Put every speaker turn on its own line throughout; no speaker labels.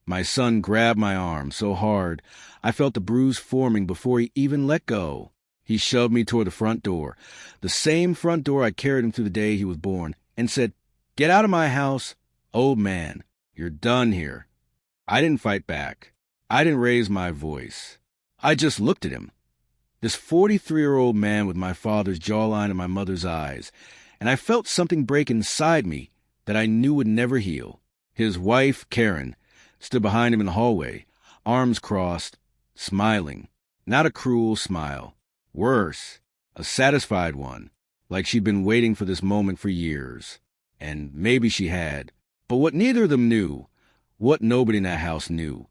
My son grabbed my arm so hard, I felt the bruise forming before he even let go. He shoved me toward the front door, the same front door I carried him through the day he was born, and said, "Get out of my house, old man. You're done here." I didn't fight back. I didn't raise my voice. I just looked at him. This 43-year-old man with my father's jawline and my mother's eyes, and I felt something break inside me that I knew would never heal. His wife, Karen, stood behind him in the hallway, arms crossed, smiling. Not a cruel smile. Worse, a satisfied one, like she'd been waiting for this moment for years. And maybe she had. But what neither of them knew, what nobody in that house knew,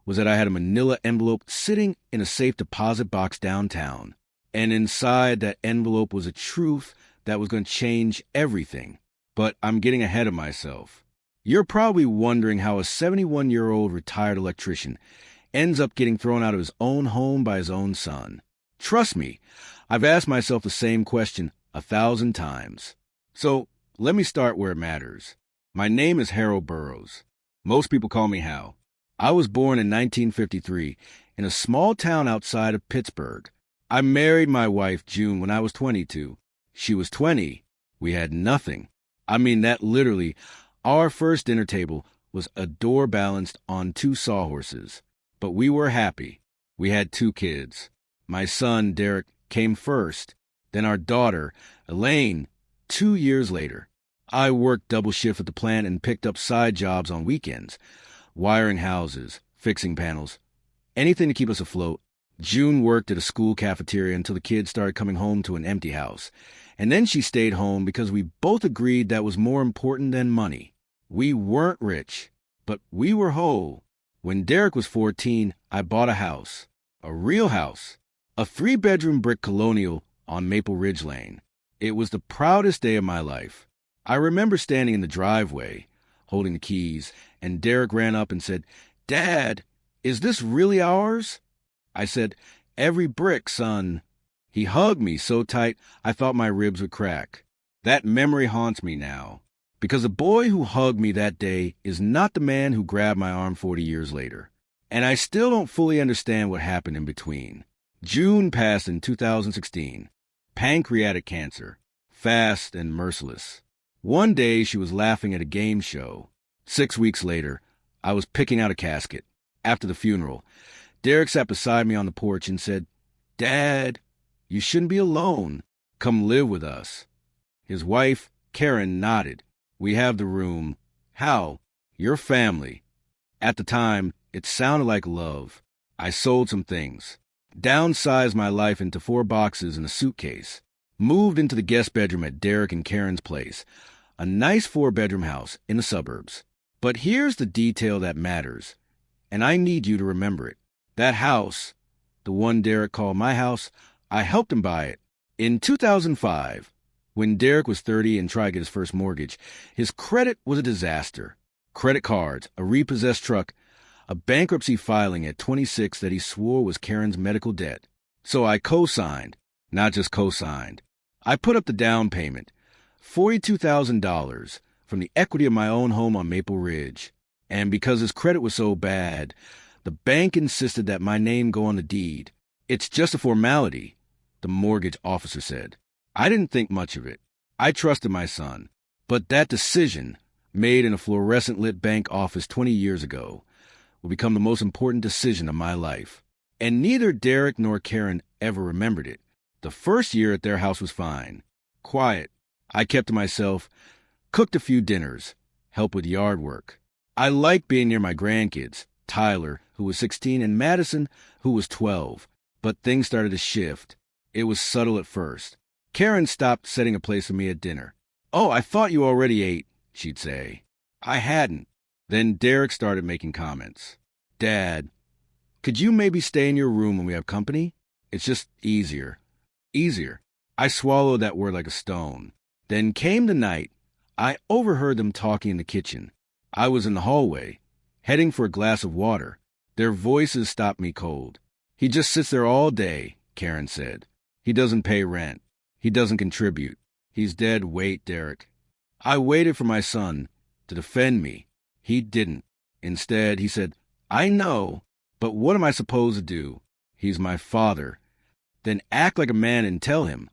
was that I had a manila envelope sitting in a safe deposit box downtown. And inside that envelope was a truth that was going to change everything. But I'm getting ahead of myself. You're probably wondering how a 71-year-old retired electrician ends up getting thrown out of his own home by his own son. Trust me, I've asked myself the same question 1,000 times. So let me start where it matters. My name is Harold Burroughs. Most people call me Hal. I was born in 1953 in a small town outside of Pittsburgh. I married my wife, June, when I was 22. She was 20. We had nothing. I mean that literally. Our first dinner table was a door balanced on 2 sawhorses. But we were happy. We had 2 kids. My son, Derek, came first. Then our daughter, Elaine, 2 years later. I worked double shift at the plant and picked up side jobs on weekends. Wiring houses, fixing panels, anything to keep us afloat. June worked at a school cafeteria until the kids started coming home to an empty house. And then she stayed home because we both agreed that was more important than money. We weren't rich, but we were whole. When Derek was 14, I bought a house. A real house. A 3-bedroom brick colonial on Maple Ridge Lane. It was the proudest day of my life. I remember standing in the driveway, holding the keys, and Derek ran up and said, "Dad, is this really ours?" I said, "Every brick, son." He hugged me so tight I thought my ribs would crack. That memory haunts me now, because the boy who hugged me that day is not the man who grabbed my arm 40 years later. And I still don't fully understand what happened in between. June passed in 2016. Pancreatic cancer. Fast and merciless. One day she was laughing at a game show. 6 weeks later, I was picking out a casket. After the funeral, Derek sat beside me on the porch and said, "Dad, you shouldn't be alone. Come live with us." His wife, Karen, nodded. "We have the room. Hal, your family." At the time, it sounded like love. I sold some things. Downsized my life into 4 boxes and a suitcase. Moved into the guest bedroom at Derek and Karen's place. A nice 4-bedroom house in the suburbs. But here's the detail that matters, and I need you to remember it. That house, the one Derek called my house, I helped him buy it. In 2005, when Derek was 30 and tried to get his first mortgage, his credit was a disaster. Credit cards, a repossessed truck, a bankruptcy filing at 26 that he swore was Karen's medical debt. So I co-signed, not just co-signed. I put up the down payment, $42,000, from the equity of my own home on Maple Ridge. And because his credit was so bad, the bank insisted that my name go on the deed. "It's just a formality," the mortgage officer said. I didn't think much of it. I trusted my son. But that decision, made in a fluorescent-lit bank office 20 years ago, will become the most important decision of my life. And neither Derek nor Karen ever remembered it. The first year at their house was fine. Quiet. I kept to myself, cooked a few dinners, helped with yard work. I liked being near my grandkids, Tyler, who was 16, and Madison, who was 12. But things started to shift. It was subtle at first. Karen stopped setting a place for me at dinner. "Oh, I thought you already ate," she'd say. I hadn't. Then Derek started making comments. "Dad, could you maybe stay in your room when we have company? It's just easier." Easier. I swallowed that word like a stone. Then came the night. I overheard them talking in the kitchen. I was in the hallway, heading for a glass of water. Their voices stopped me cold. "He just sits there all day," Karen said. "He doesn't pay rent. He doesn't contribute. He's dead weight, Derek." I waited for my son to defend me. He didn't. Instead, he said, I know, but what am I supposed to do? He's my father. Then act like a man and tell him.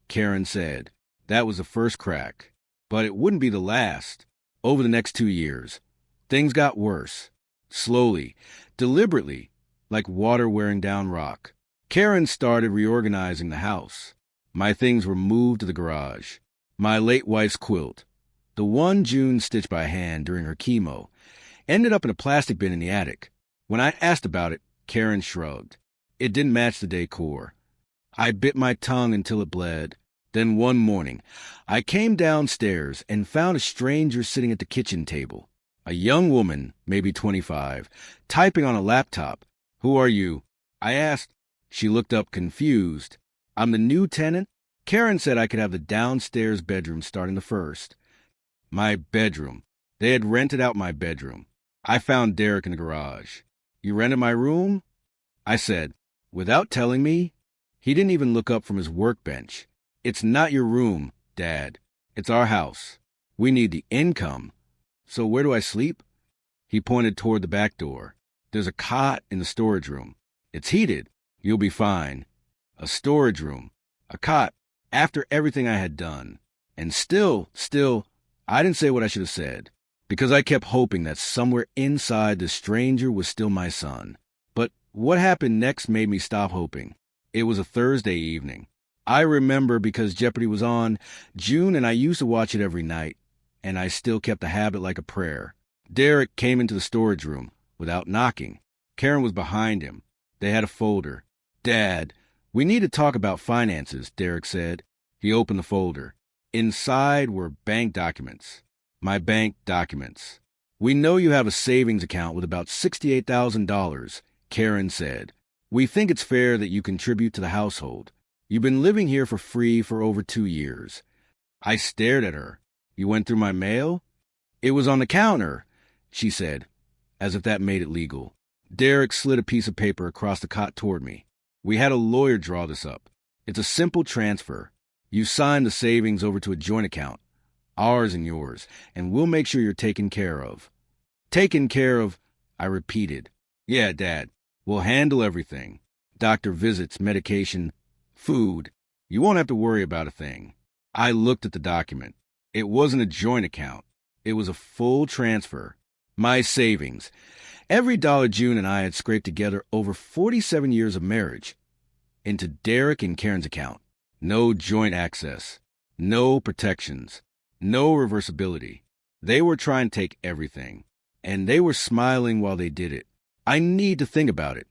Karen said. That was the first crack. But it wouldn't be the last. Over the next 2 years, things got worse. Slowly, deliberately, like water wearing down rock. Karen started reorganizing the house. My things were moved to the garage. My late wife's quilt, the one June stitched by hand during her chemo, ended up in a plastic bin in the attic. When I asked about it, Karen shrugged. It didn't match the decor. I bit my tongue until it bled. Then one morning, I came downstairs and found a stranger sitting at the kitchen table. A young woman, maybe 25, typing on a laptop. Who are you? I asked. She looked up confused. I'm the new tenant. Karen said I could have the downstairs bedroom starting the first. My bedroom. They had rented out my bedroom. I found Derek in the garage. You rented my room? I said, without telling me? He didn't even look up from his workbench. It's not your room, Dad. It's our house. We need the income. So where do I sleep? He pointed toward the back door. There's a cot in the storage room. It's heated. You'll be fine. A storage room. A cot. After everything I had done. And still, I didn't say what I should have said. Because I kept hoping that somewhere inside the stranger was still my son. But what happened next made me stop hoping. It was a Thursday evening. I remember because Jeopardy was on. June and I used to watch it every night, and I still kept the habit like a prayer. Derek came into the storage room without knocking. Karen was behind him. They had a folder. Dad, we need to talk about finances, Derek said. He opened the folder. Inside were bank documents. My bank documents. We know you have a savings account with about $68,000, Karen said. We think it's fair that you contribute to the household. You've been living here for free for over 2 years. I stared at her. You went through my mail? It was on the counter, she said, as if that made it legal. Derek slid a piece of paper across the cot toward me. We had a lawyer draw this up. It's a simple transfer. You sign the savings over to a joint account, ours and yours, and we'll make sure you're taken care of. Taken care of, I repeated. Yeah, Dad, we'll handle everything. Doctor visits, medication, food. You won't have to worry about a thing. I looked at the document. It wasn't a joint account. It was a full transfer. My savings. Every dollar June and I had scraped together over 47 years of marriage. Into Derek and Karen's account. No joint access. No protections. No reversibility. They were trying to take everything. And they were smiling while they did it. I need to think about it,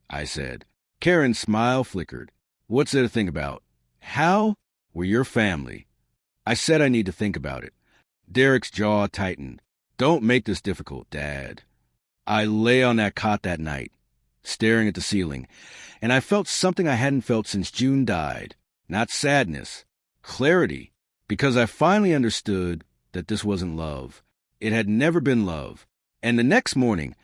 I said. Karen's smile flickered. What's there to think about? How? We're your family. I said I need to think about it. Derek's jaw tightened. Don't make this difficult, Dad. I lay on that cot that night, staring at the ceiling, and I felt something I hadn't felt since June died. Not sadness, clarity, because I finally understood that this wasn't love. It had never been love. And the next morning,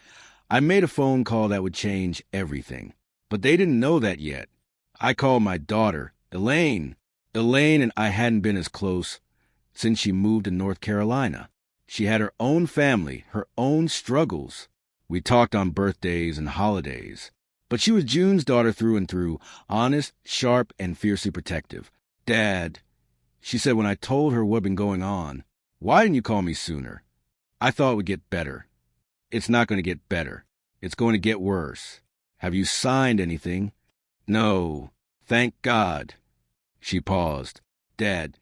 I made a phone call that would change everything. But they didn't know that yet. I called my daughter, Elaine. Elaine and I hadn't been as close since she moved to North Carolina. She had her own family, her own struggles. We talked on birthdays and holidays. But she was June's daughter through and through, honest, sharp, and fiercely protective. Dad, she said when I told her what had been going on, why didn't you call me sooner? I thought it would get better. It's not going to get better. It's going to get worse. Have you signed anything? No, thank God. She paused. Dad,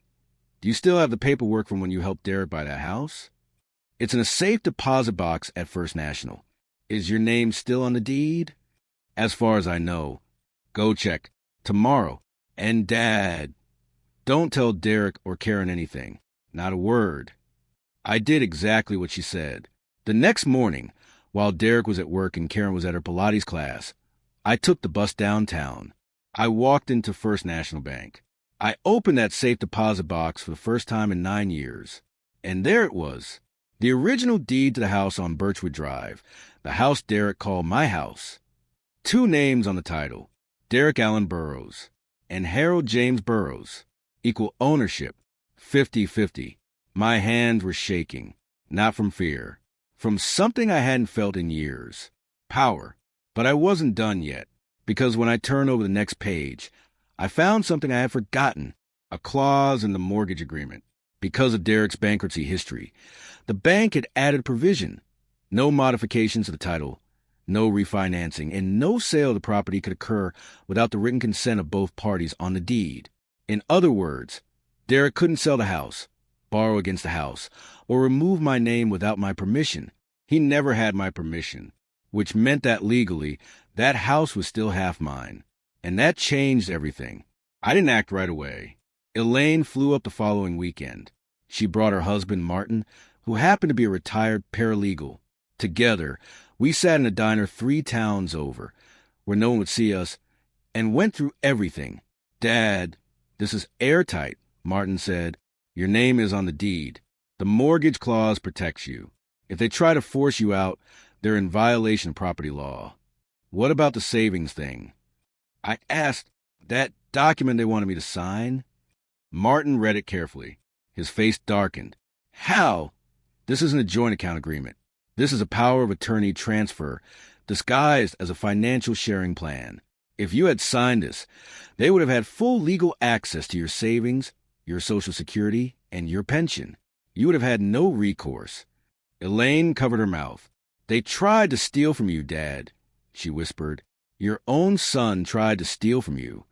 do you still have the paperwork from when you helped Derek buy that house? It's in a safe deposit box at First National. Is your name still on the deed? As far as I know. Go check. Tomorrow. And Dad, don't tell Derek or Karen anything. Not a word. I did exactly what she said. The next morning, while Derek was at work and Karen was at her Pilates class, I took the bus downtown. I walked into First National Bank. I opened that safe deposit box for the first time in 9 years. And there it was. The original deed to the house on Birchwood Drive. The house Derek called my house. 2 names on the title. Derek Allen Burroughs and Harold James Burroughs. Equal ownership. 50-50. My hands were shaking. Not from fear. From something I hadn't felt in years. power. But I wasn't done yet, because when I turned over the next page, I found something I had forgotten, a clause in the mortgage agreement. Because of Derek's bankruptcy history, the bank had added a provision: no modifications to the title, no refinancing, and no sale of the property could occur without the written consent of both parties on the deed. In other words, Derek couldn't sell the house, borrow against the house, or remove my name without my permission. He never had my permission, which meant that legally, that house was still half mine. And that changed everything. I didn't act right away. Elaine flew up the following weekend. She brought her husband, Martin, who happened to be a retired paralegal. Together, we sat in a diner 3 towns over, where no one would see us, and went through everything. "Dad, this is airtight," Martin said. "Your name is on the deed. The mortgage clause protects you. If they try to force you out, they're in violation of property law." "What about the savings thing?" I asked. "That document they wanted me to sign?" Martin read it carefully. His face darkened. "How? This isn't a joint account agreement. This is a power of attorney transfer, disguised as a financial sharing plan. If you had signed this, they would have had full legal access to your savings, your Social Security, and your pension. You would have had no recourse." Elaine covered her mouth. "They tried to steal from you, Dad," she whispered. "Your own son tried to steal from you."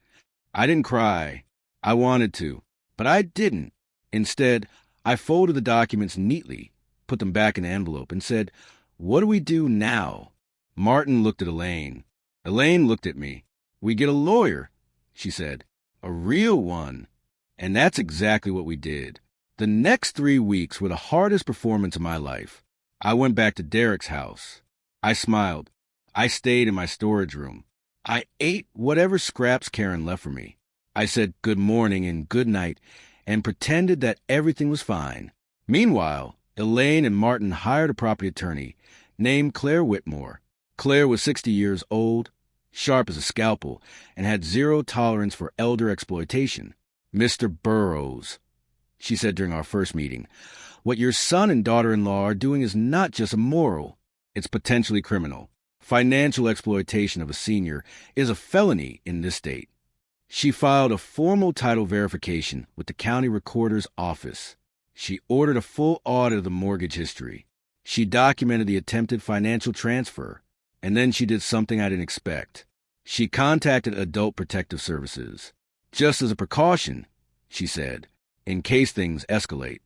I didn't cry. I wanted to, but I didn't. Instead, I folded the documents neatly, put them back in the envelope, and said, "What do we do now?" Martin looked at Elaine. Elaine looked at me. "We get a lawyer," she said. "A real one." And that's exactly what we did. The next 3 weeks were the hardest performance of my life. I went back to Derek's house. I smiled. I stayed in my storage room. I ate whatever scraps Karen left for me. I said good morning and good night and pretended that everything was fine. Meanwhile, Elaine and Martin hired a property attorney named Claire Whitmore. Claire was 60 years old, sharp as a scalpel, and had zero tolerance for elder exploitation. "Mr. Burroughs," she said during our first meeting, "what your son and daughter-in-law are doing is not just immoral, it's potentially criminal. Financial exploitation of a senior is a felony in this state." She filed a formal title verification with the county recorder's office. She ordered a full audit of the mortgage history. She documented the attempted financial transfer. And then she did something I didn't expect. She contacted Adult Protective Services. "Just as a precaution," she said, "in case things escalate."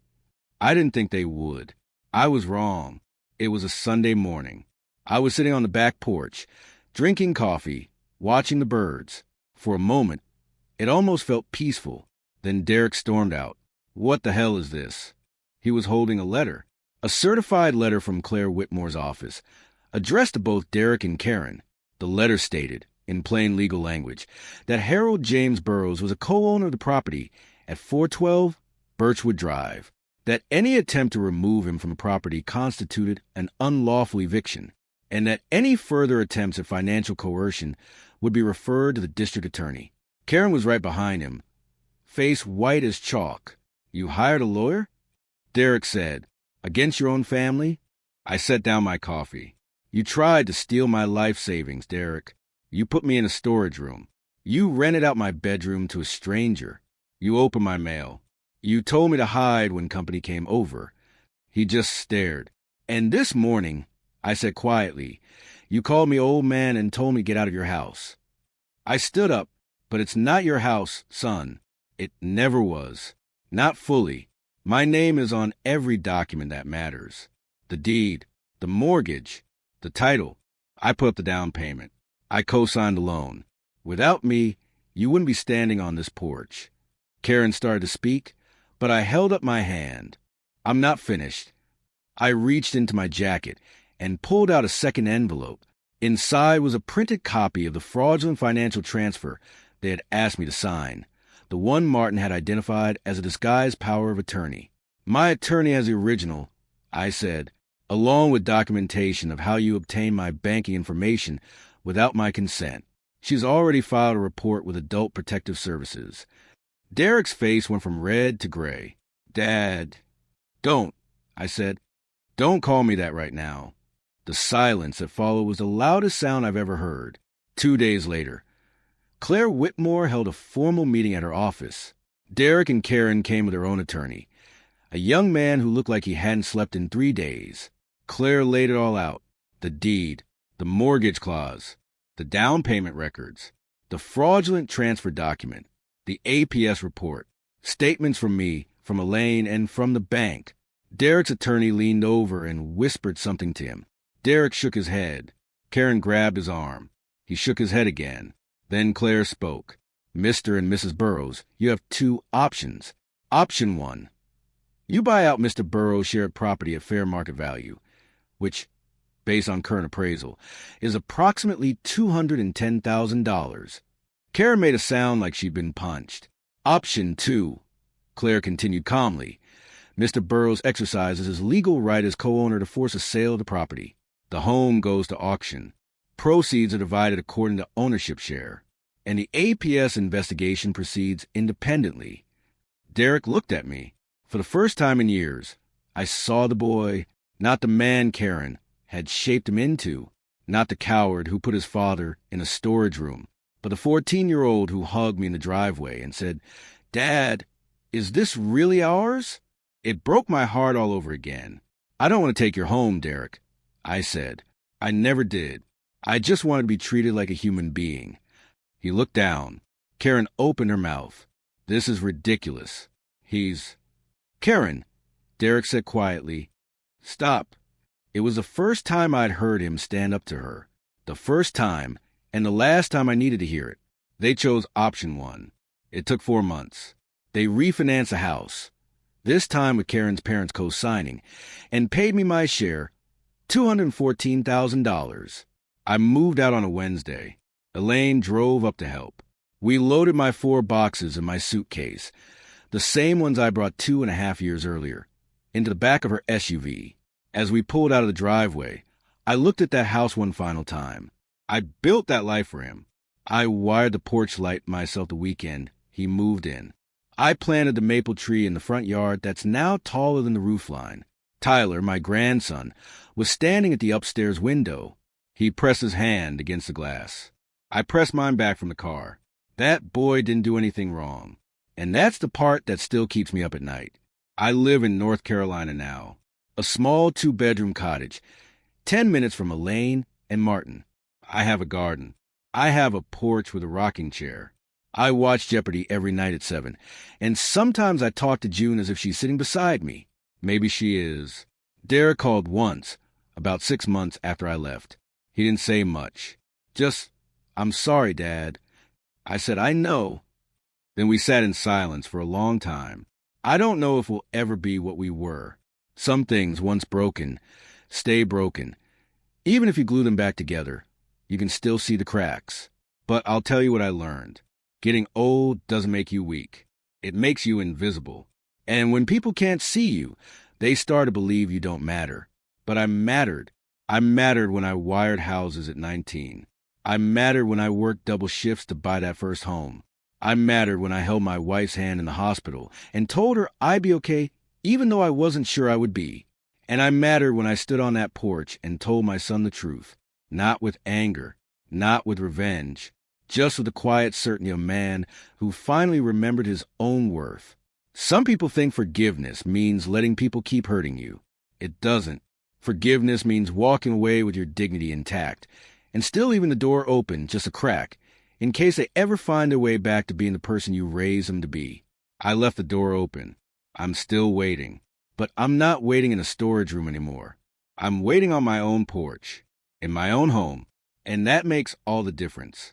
I didn't think they would. I was wrong. It was a Sunday morning. I was sitting on the back porch, drinking coffee, watching the birds. For a moment, it almost felt peaceful. Then Derek stormed out. "What the hell is this?" He was holding a letter, a certified letter from Claire Whitmore's office, addressed to both Derek and Karen. The letter stated, in plain legal language, that Harold James Burroughs was a co-owner of the property at 412 Birchwood Drive, that any attempt to remove him from the property constituted an unlawful eviction, and that any further attempts at financial coercion would be referred to the district attorney. Karen was right behind him, face white as chalk. "You hired a lawyer?" Derek said. "Against your own family?" I set down my coffee. "You tried to steal my life savings, Derek. You put me in a storage room. You rented out my bedroom to a stranger. You opened my mail. You told me to hide when company came over." He just stared. "And this morning," I said quietly, "you called me old man and told me to get out of your house." I stood up. "But it's not your house, son. It never was. Not fully. My name is on every document that matters. The deed, the mortgage, the title. I put up the down payment. I co-signed the loan. Without me, you wouldn't be standing on this porch." Karen started to speak, but I held up my hand. "I'm not finished." I reached into my jacket and pulled out a second envelope. Inside was a printed copy of the fraudulent financial transfer they had asked me to sign, the one Martin had identified as a disguised power of attorney. "My attorney has the original," I said, "along with documentation of how you obtained my banking information without my consent. She's already filed a report with Adult Protective Services." Derek's face went from red to gray. "Dad." "Don't," I said. "Don't call me that right now." The silence that followed was the loudest sound I've ever heard. 2 days later, Claire Whitmore held a formal meeting at her office. Derek and Karen came with their own attorney, a young man who looked like he hadn't slept in 3 days. Claire laid it all out: the deed, the mortgage clause, the down payment records, the fraudulent transfer document, the APS report, statements from me, from Elaine, and from the bank. Derek's attorney leaned over and whispered something to him. Derek shook his head. Karen grabbed his arm. He shook his head again. Then Claire spoke. Mr. and Mrs. Burroughs, you have 2 options. Option 1. You buy out Mr. Burroughs' shared property at fair market value, which, based on current appraisal, is approximately $210,000. Karen made a sound like she'd been punched. Option 2, Claire continued calmly. Mr. Burroughs exercises his legal right as co-owner to force a sale of the property. The home goes to auction. Proceeds are divided according to ownership share, and the APS investigation proceeds independently. Derek looked at me. For the first time in years, I saw the boy, not the man Karen had shaped him into, not the coward who put his father in a storage room, but the 14-year-old who hugged me in the driveway and said, "Dad, is this really ours?" It broke my heart all over again. "I don't want to take your home, Derek," I said. "I never did. I just wanted to be treated like a human being." He looked down. Karen opened her mouth. "This is ridiculous. Karen," Derek said quietly. "Stop." It was the first time I'd heard him stand up to her. The first time, and the last time I needed to hear it. They chose option 1. It took 4 months. They refinanced the house, this time with Karen's parents co-signing, and paid me my share, $214,000. I moved out on a Wednesday. Elaine drove up to help. We loaded my 4 boxes in my suitcase, the same ones I brought 2.5 years earlier, into the back of her SUV. As we pulled out of the driveway, I looked at that house one final time. I built that life for him. I wired the porch light myself the weekend he moved in. I planted the maple tree in the front yard that's now taller than the roofline. Tyler, my grandson, was standing at the upstairs window. He pressed his hand against the glass. I pressed mine back from the car. That boy didn't do anything wrong. And that's the part that still keeps me up at night. I live in North Carolina now. A small 2-bedroom cottage, 10 minutes from Elaine and Martin. I have a garden. I have a porch with a rocking chair. I watch Jeopardy every night at 7, and sometimes I talk to June as if she's sitting beside me. Maybe she is. Derek called once, about 6 months after I left. He didn't say much. Just, "I'm sorry, Dad." I said, "I know." Then we sat in silence for a long time. I don't know if we'll ever be what we were. Some things, once broken, stay broken. Even if you glue them back together, you can still see the cracks. But I'll tell you what I learned. Getting old doesn't make you weak. It makes you invisible. And when people can't see you, they start to believe you don't matter. But I mattered. I mattered when I wired houses at 19. I mattered when I worked double shifts to buy that first home. I mattered when I held my wife's hand in the hospital and told her I'd be okay even though I wasn't sure I would be. And I mattered when I stood on that porch and told my son the truth, not with anger, not with revenge, just with the quiet certainty of a man who finally remembered his own worth. Some people think forgiveness means letting people keep hurting you. It doesn't. Forgiveness means walking away with your dignity intact and still leaving the door open, just a crack, in case they ever find their way back to being the person you raised them to be. I left the door open. I'm still waiting. But I'm not waiting in a storage room anymore. I'm waiting on my own porch, in my own home, and that makes all the difference.